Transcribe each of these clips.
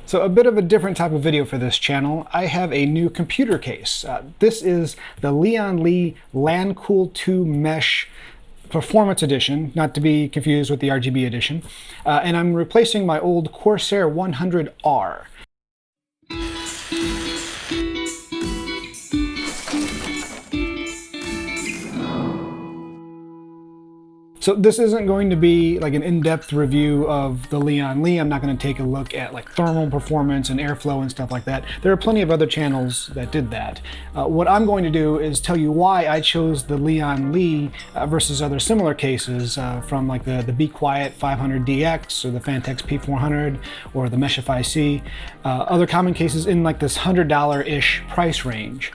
So a bit of a different type of video for this channel. I have a new computer case. This is the Lian Lancool II Mesh Performance Edition, not to be confused with the RGB edition. And I'm replacing my old Corsair 100R. So this isn't going to be like an in-depth review of the Lian. I'm not going to take a look at like thermal performance and airflow and stuff like that. There are plenty of other channels that did that. What I'm going to do is tell you why I chose the Lian versus other similar cases from like the Be Quiet 500DX or the Phanteks P400 or the Meshify C. Other common cases in like this $100-ish price range.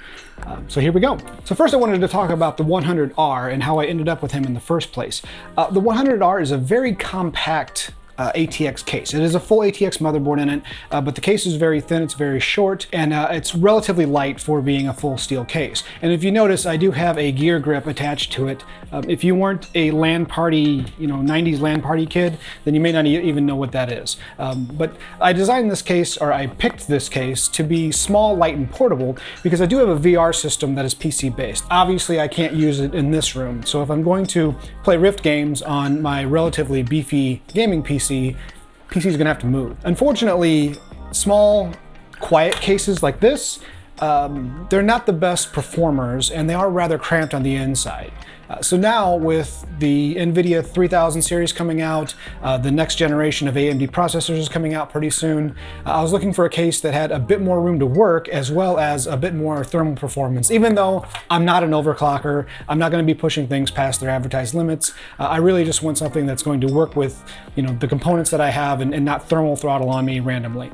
So here we go. So first I wanted to talk about the 100R and how I ended up with him in the first place. The 100R is a very compact ATX case. It is a full ATX motherboard in it, but the case is very thin, it's very short, and it's relatively light for being a full steel case. And if you notice, I do have a gear grip attached to it. If you weren't a LAN party, 90s LAN party kid, then you may not even know what that is. But I designed this case, or I picked this case to be small, light, and portable because I do have a VR system that is PC based. Obviously, I can't use it in this room. So if I'm going to play Rift games on my relatively beefy gaming PC is gonna have to move. Unfortunately, small, quiet cases like this, they're not the best performers and they are rather cramped on the inside. So now with the NVIDIA 3000 series coming out, the next generation of AMD processors is coming out pretty soon, I was looking for a case that had a bit more room to work as well as a bit more thermal performance. Even though I'm not an overclocker, I'm not going to be pushing things past their advertised limits. I really just want something that's going to work with the components that I have and not thermal throttle on me randomly.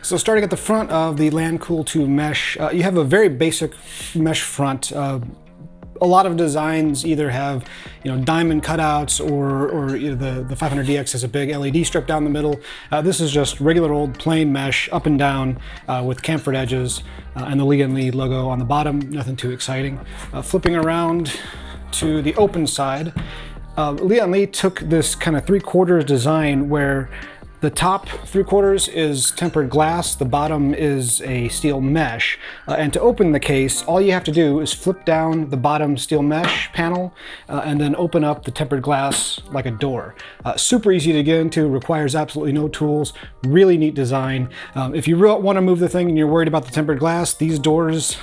So starting at the front of the Lancool II Mesh, you have a very basic mesh front. A lot of designs either have, diamond cutouts or the 500DX has a big LED strip down the middle. This is just regular old plain mesh up and down with chamfered edges and the Lian logo on the bottom. Nothing too exciting. Flipping around to the open side, Lian took this kind of 3/4 design where the top 3/4 is tempered glass, the bottom is a steel mesh. And to open the case, all you have to do is flip down the bottom steel mesh panel and then open up the tempered glass like a door. Super easy to get into, requires absolutely no tools, really neat design. If you want to move the thing and you're worried about the tempered glass, these doors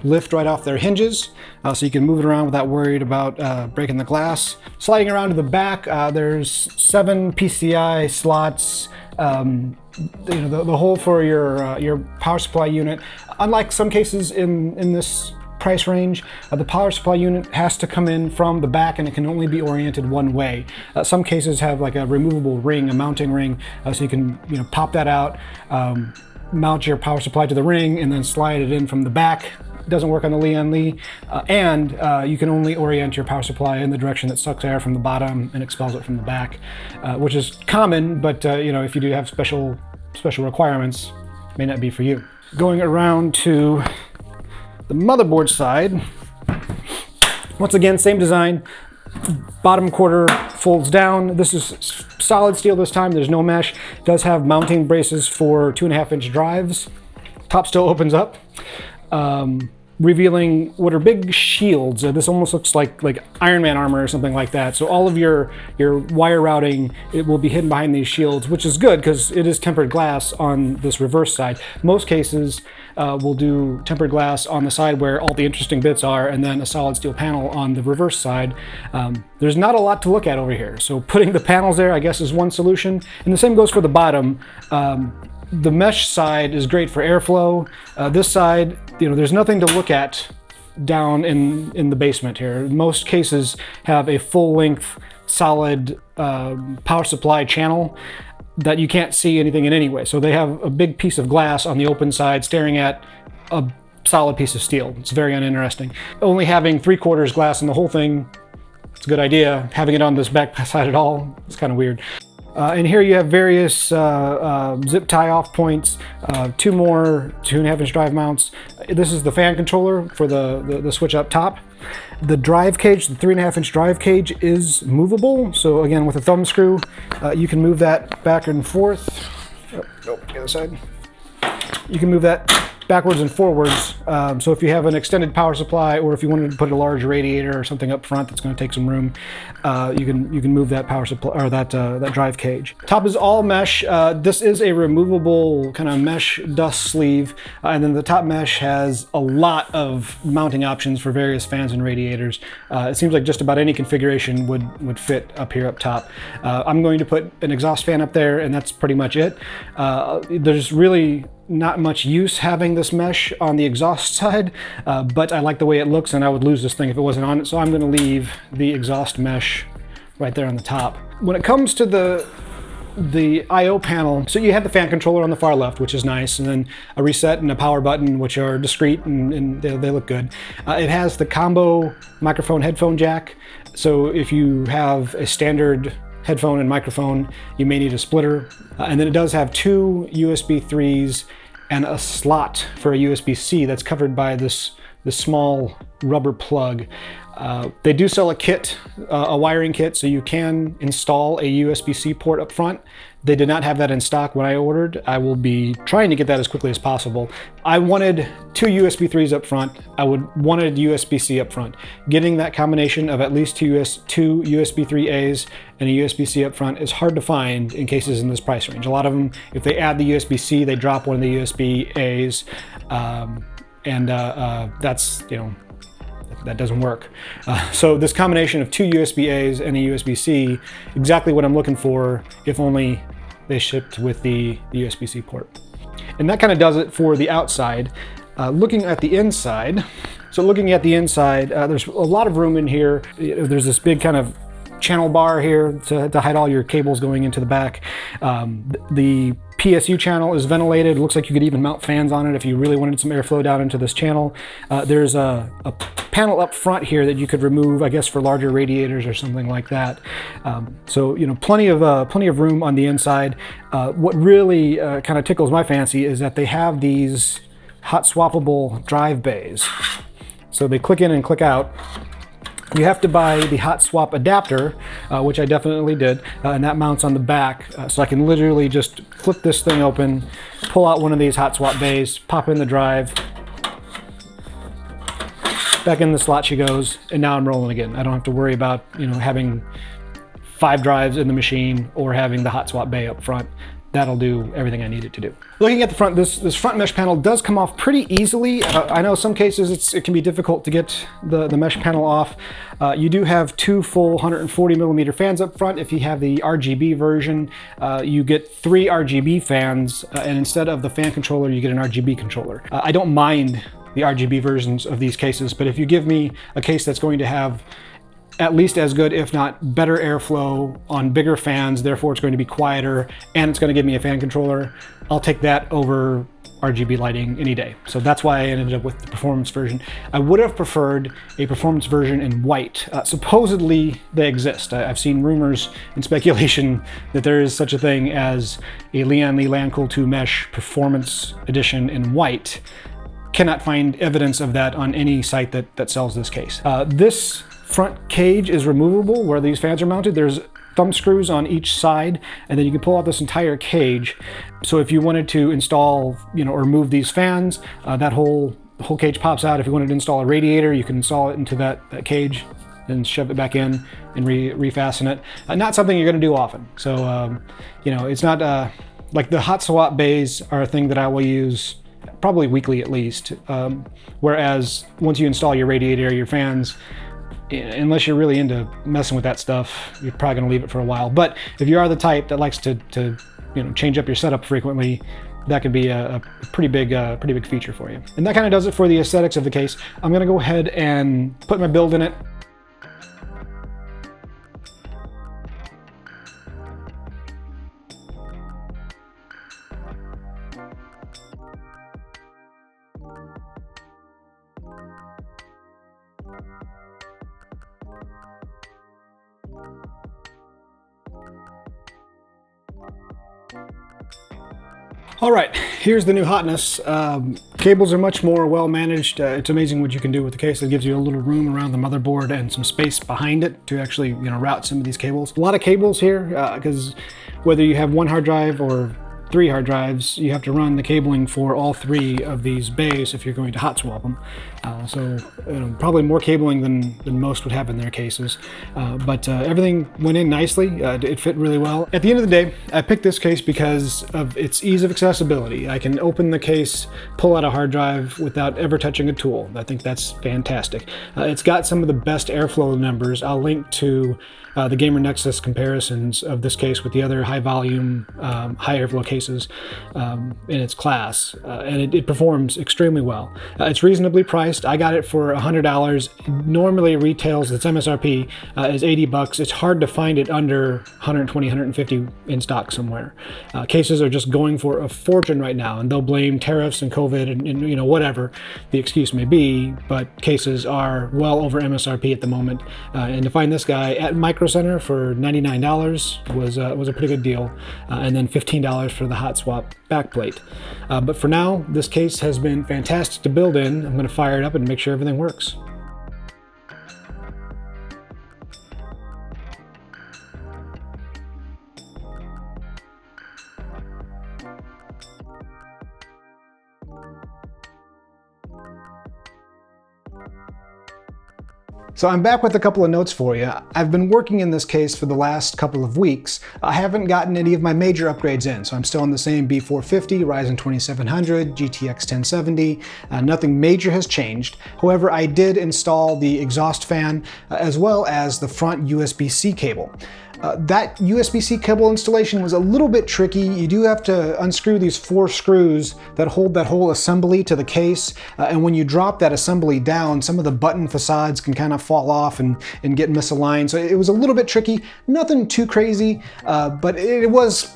lift right off their hinges, so you can move it around without worried about breaking the glass. Sliding around to the back, there's 7 PCI slots, the hole for your power supply unit. Unlike some cases in this price range, the power supply unit has to come in from the back and it can only be oriented one way. Some cases have like a removable ring, a mounting ring, so you can pop that out, mount your power supply to the ring, and then slide it in from the back. Doesn't work on the Lian, and you can only orient your power supply in the direction that sucks air from the bottom and expels it from the back, which is common, but if you do have special requirements, may not be for you. Going around to the motherboard side, once again, same design. Bottom quarter folds down. This is solid steel this time, there's no mesh. It does have mounting braces for 2.5-inch drives. Top still opens up, revealing what are big shields. This almost looks like Iron Man armor or something like that. So all of your wire routing, it will be hidden behind these shields, which is good because it is tempered glass on this reverse side. Most cases will do tempered glass on the side where all the interesting bits are, and then a solid steel panel on the reverse side. There's not a lot to look at over here. So putting the panels there, I guess, is one solution. And the same goes for the bottom. The mesh side is great for airflow. This side, there's nothing to look at down in the basement here. Most cases have a full-length, solid power supply channel that you can't see anything in anyway. So they have a big piece of glass on the open side staring at a solid piece of steel. It's very uninteresting. Only having 3/4 glass in the whole thing, it's a good idea. Having it on this back side at all, it's kind of weird. And here you have various zip tie off points, 2 more 2.5-inch drive mounts. This is the fan controller for the switch up top. The drive cage, the 3.5-inch drive cage, is movable. So again, with a thumb screw, you can move that back and forth Oh, nope, the other side. You can move that backwards and forwards. So if you have an extended power supply, or if you wanted to put a large radiator or something up front that's going to take some room, you can move that power supply or that drive cage. Top is all mesh. This is a removable kind of mesh dust sleeve, and then the top mesh has a lot of mounting options for various fans and radiators. It seems like just about any configuration would fit up here up top. I'm going to put an exhaust fan up there, and that's pretty much it. There's really not much use having this mesh on the exhaust side, but I like the way it looks, and I would lose this thing if it wasn't on it, so I'm going to leave the exhaust mesh right there on the top. When it comes to the I/O panel, so you have the fan controller on the far left, which is nice, and then a reset and a power button, which are discreet and they look good. It has the combo microphone headphone jack, so if you have a standard headphone and microphone, you may need a splitter. And then it does have two USB 3s and a slot for a USB-C that's covered by this small rubber plug. They do sell a kit, a wiring kit, so you can install a USB-C port up front. They did not have that in stock when I ordered. I will be trying to get that as quickly as possible. I wanted two USB 3s up front. I wanted USB-C up front. Getting that combination of at least two USB 3As and a USB-C up front is hard to find in cases in this price range. A lot of them, if they add the USB-C, they drop one of the USB-As, that's, you know, that doesn't work. So this combination of two USB-As and a USB-C, exactly what I'm looking for, if only they shipped with the USB-C port. And that kind of does it for the outside. Looking at the inside, there's a lot of room in here. There's this big kind of channel bar here to hide all your cables going into the back. The PSU channel is ventilated. It looks like you could even mount fans on it if you really wanted some airflow down into this channel. There's a panel up front here that you could remove, I guess, for larger radiators or something like that. So, you know, plenty of room on the inside. What really kind of tickles my fancy is that they have these hot swappable drive bays. So they click in and click out. You have to buy the hot swap adapter, which I definitely did, and that mounts on the back. So I can literally just flip this thing open, pull out one of these hot swap bays, pop in the drive, back in the slot she goes, and now I'm rolling again. I don't have to worry about, you know, having 5 drives in the machine or having the hot swap bay up front. That'll do everything I need it to do. Looking at the front, this front mesh panel does come off pretty easily. I know some cases it can be difficult to get the mesh panel off. You do have 2 full 140mm fans up front. If you have the RGB version, you get 3 RGB fans, and instead of the fan controller, you get an RGB controller. I don't mind the RGB versions of these cases, but if you give me a case that's going to have at least as good, if not better, airflow on bigger fans, therefore it's going to be quieter, and it's going to give me a fan controller, I'll take that over RGB lighting any day. So that's why I ended up with the performance version. I would have preferred a performance version in white. Supposedly they exist. I've seen rumors and speculation that there is such a thing as a Lian Lancool II Mesh Performance Edition in white. Cannot find evidence of that on any site that sells this case. This front cage is removable where these fans are mounted. There's thumb screws on each side, and then you can pull out this entire cage. So if you wanted to install, you know, or move these fans, that whole cage pops out. If you wanted to install a radiator, you can install it into that cage and shove it back in and refasten it. Not something you're going to do often. So, you know, it's not like the hot swap bays are a thing that I will use probably weekly at least. Whereas once you install your radiator, your fans, unless you're really into messing with that stuff, you're probably going to leave it for a while. But if you are the type that likes to you know, change up your setup frequently, that could be a pretty big feature for you. And that kind of does it for the aesthetics of the case. I'm going to go ahead and put my build in it. All right, here's the new hotness. Cables are much more well managed. It's amazing what you can do with the case. It gives you a little room around the motherboard and some space behind it to actually, you know, route some of these cables. A lot of cables here, because whether you have one hard drive or 3 hard drives, you have to run the cabling for all 3 of these bays if you're going to hot swap them. So probably more cabling than most would have in their cases. But everything went in nicely. It fit really well. At the end of the day, I picked this case because of its ease of accessibility. I can open the case, pull out a hard drive without ever touching a tool. I think that's fantastic. It's got some of the best airflow numbers. I'll link to the GamersNexus comparisons of this case with the other high volume, high airflow cases in its class, and it performs extremely well. It's reasonably priced. I got it for $100. Normally it retails, its MSRP is $80. It's hard to find it under 120, 150 in stock somewhere. Cases are just going for a fortune right now, and they'll blame tariffs and COVID and whatever the excuse may be, but cases are well over MSRP at the moment. And to find this guy at Micro Center for $99 was a pretty good deal, and then $15 for the hot swap backplate. But for now, this case has been fantastic to build in. I'm going to fire it up and make sure everything works. So I'm back with a couple of notes for you. I've been working in this case for the last couple of weeks. I haven't gotten any of my major upgrades in, so I'm still on the same B450, Ryzen 2700, GTX 1070. Nothing major has changed. However, I did install the exhaust fan as well as the front USB-C cable. That USB-C cable installation was a little bit tricky. You do have to unscrew these 4 screws that hold that whole assembly to the case, and when you drop that assembly down, some of the button facades can kind of fall off and get misaligned. So it was a little bit tricky. Nothing too crazy, but it was,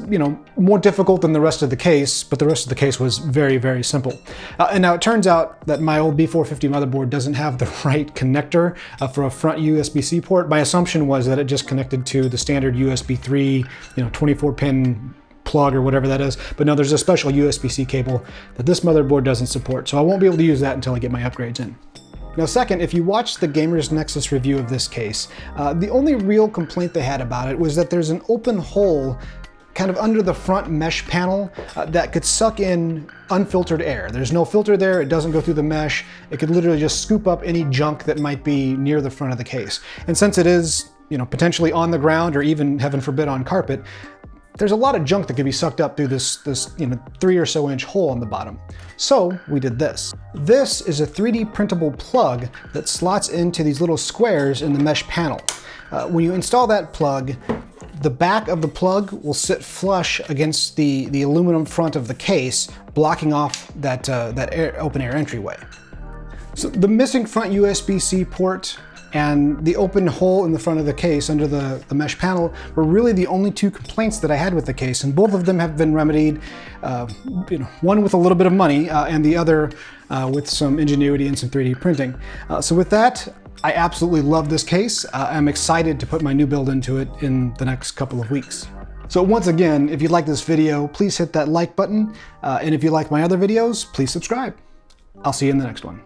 more difficult than the rest of the case, but the rest of the case was very, very simple. And now it turns out that my old B450 motherboard doesn't have the right connector for a front USB-C port. My assumption was that it just connected to the standard USB 3, 24-pin plug or whatever that is. But no, there's a special USB-C cable that this motherboard doesn't support, so I won't be able to use that until I get my upgrades in. Now second, if you watched the GamersNexus review of this case, the only real complaint they had about it was that there's an open hole kind of under the front mesh panel that could suck in unfiltered air. There's no filter there, it doesn't go through the mesh, it could literally just scoop up any junk that might be near the front of the case. And since it is potentially on the ground or even, heaven forbid, on carpet, there's a lot of junk that could be sucked up through this 3 or so inch hole on the bottom. So we did this. This is a 3D printable plug that slots into these little squares in the mesh panel. When you install that plug, the back of the plug will sit flush against the aluminum front of the case, blocking off that open air entryway. So the missing front USB-C port and the open hole in the front of the case under the mesh panel were really the only 2 complaints that I had with the case, and both of them have been remedied, one with a little bit of money and the other with some ingenuity and some 3D printing. So with that, I absolutely love this case. I'm excited to put my new build into it in the next couple of weeks. So once again, if you like this video, please hit that like button, and if you like my other videos, please subscribe. I'll see you in the next one.